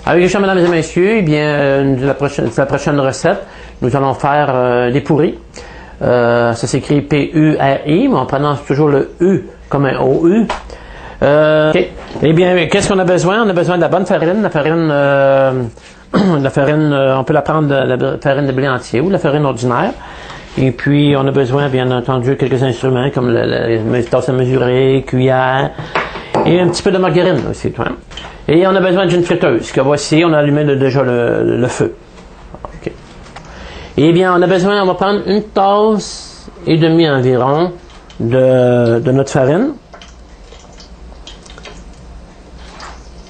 Avec les chers, mesdames et messieurs, eh bien, la prochaine recette, nous allons faire des pourris. Ça s'écrit P-U-R-I, mais on prononce toujours le U comme un O-U. Okay. Eh bien, qu'est-ce qu'on a besoin? On a besoin de la bonne farine. La farine, on peut la prendre de la farine de blé entier ou de la farine ordinaire. Et puis, on a besoin, bien entendu, quelques instruments comme la tasse à mesurer, cuillère et un petit peu de margarine aussi. Hein? Et on a besoin d'une friteuse, que voici, on a allumé déjà le feu. Okay. Eh bien, on va prendre une tasse et demie environ de notre farine.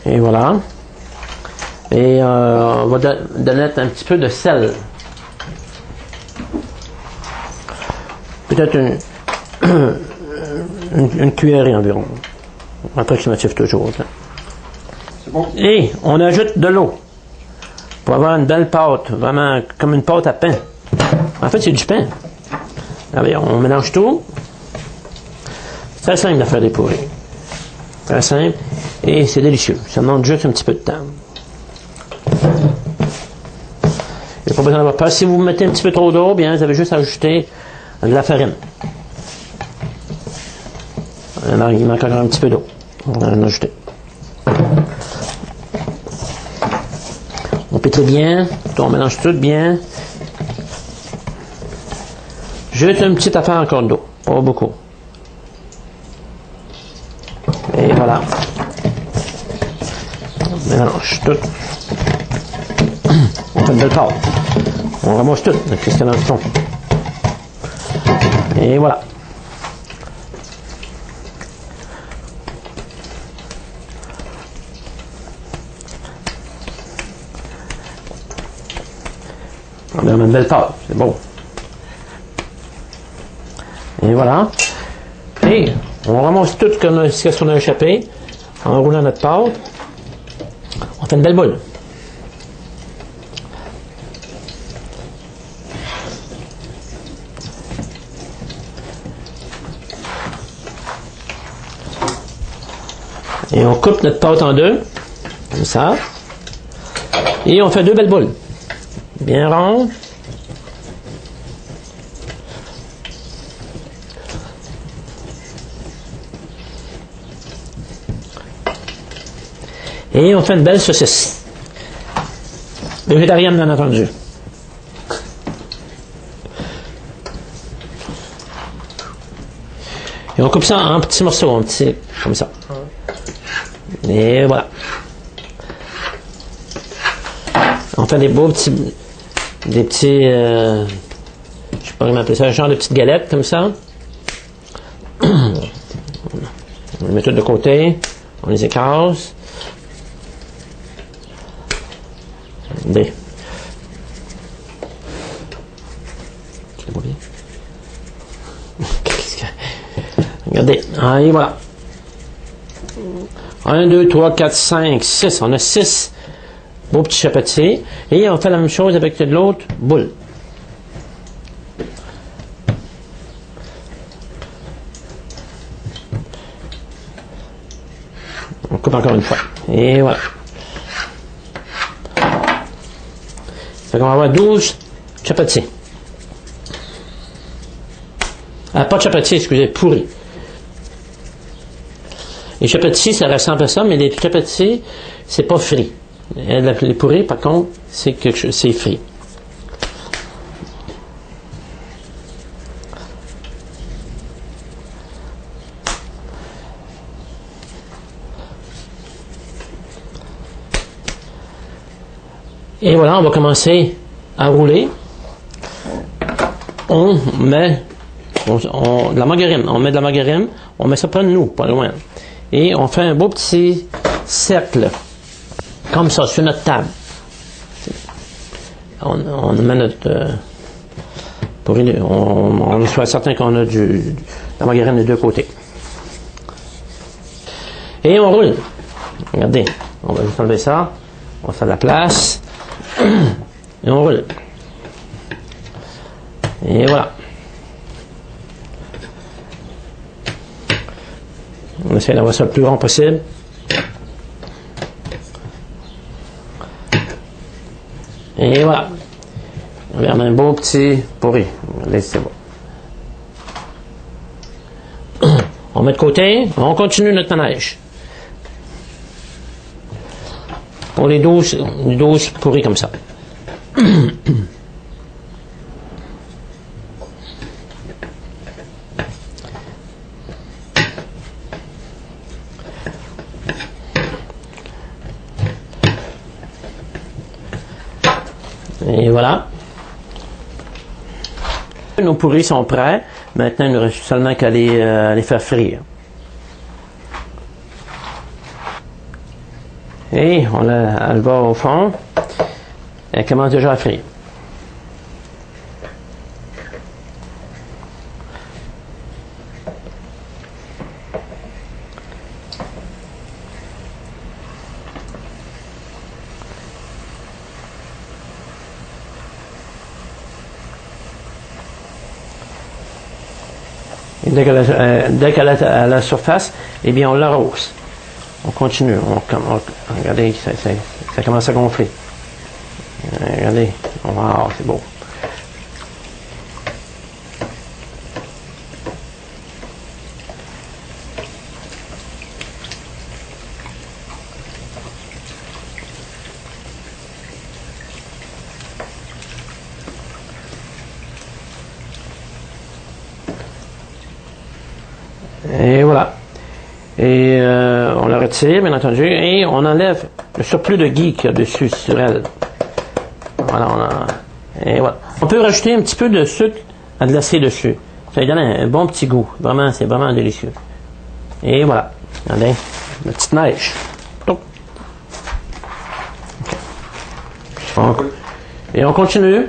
Et voilà. Et on va donner un petit peu de sel. Peut-être une cuillerée environ. Approximatif toujours. Bon. Et on ajoute de l'eau pour avoir une belle pâte, vraiment comme une pâte à pain. En fait, c'est du pain. Allez, on mélange tout. C'est très simple de faire des pourris. Très simple. Et c'est délicieux. Ça demande juste un petit peu de temps. Il n'y a pas besoin d'avoir peur. Si vous mettez un petit peu trop d'eau, bien, vous avez juste à ajouter de la farine. Alors, il manque encore un petit peu d'eau. On va en ajouter. On pétrit bien, on mélange tout bien. Juste une petite affaire encore d'eau, pas beaucoup. Et voilà. On mélange tout. On fait une belle pâte. On ramasse tout, qu'est-ce qu'il y a dans le fond. Et voilà. On a une belle pâte, c'est beau. Et voilà. Et on ramasse tout ce qu'on a échappé en roulant notre pâte. On fait une belle boule. Et on coupe notre pâte en deux, comme ça. Et on fait deux belles boules. Bien rondes. Et on fait une belle saucisse. Végétarienne, bien entendu. Et on coupe ça en petits morceaux, comme ça. Et voilà. On fait des beaux petits, je sais pas comment appeler ça, un genre de petites galettes comme ça. On les met toutes de côté, on les écrase. Regardez. Regardez, et voilà. 1, 2, 3, 4, 5, 6. On a 6 beaux petits chapatiers. Et on fait la même chose avec de l'autre boule. On coupe encore une fois. Et voilà. Fait qu'on va avoir 12 chapatiers. Pas de chapatiers, excusez, pourris. Les chapatiers, ça ressemble à ça, mais les chapatiers, c'est pas frit. Les pourris, par contre, c'est frit. Et voilà, on va commencer à rouler. On met de la margarine. On met de la margarine. On met ça près de nous, pas loin. Et on fait un beau petit cercle, comme ça, sur notre table. On met notre... on soit certain qu'on a la margarine des deux côtés. Et on roule. Regardez, on va juste enlever ça. On fait de la place. Et on roule. Et voilà. On essaie d'avoir ça le plus grand possible. Et voilà. On a un beau petit pourri. Regardez, c'est bon. On met de côté, on continue notre manège. Pour les 12 pourris comme ça. Et voilà. Nos pourris sont prêts. Maintenant, il ne reste seulement qu'à les faire frire. Et elle va au fond. Elle commence déjà à frire. Et dès qu'elle est à la surface, eh bien on l'arrose. On continue. Regardez, ça commence à gonfler. Regardez. Wow, c'est beau. Et voilà. Et on la retire, bien entendu, et on enlève le surplus de ghee qu'il y a dessus sur elle. Voilà, et voilà. On peut rajouter un petit peu de sucre à glacer dessus. Ça lui donne un bon petit goût. Vraiment, c'est vraiment délicieux. Et voilà. Regardez, la petite neige. Et on continue.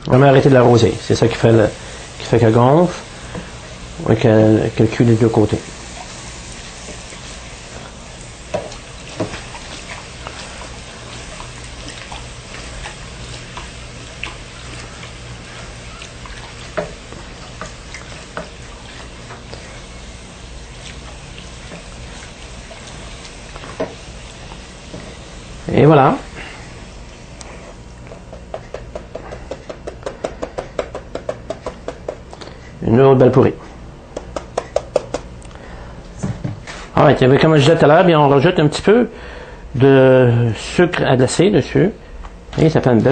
Vraiment arrêter de l'arroser. C'est ça qui fait qu'elle gonfle et qu'elle cuit des deux côtés. Et voilà. Une autre belle pourrie. Alright, comme je disais tout à l'heure, on rajoute un petit peu de sucre à glacer dessus. Et ça fait une belle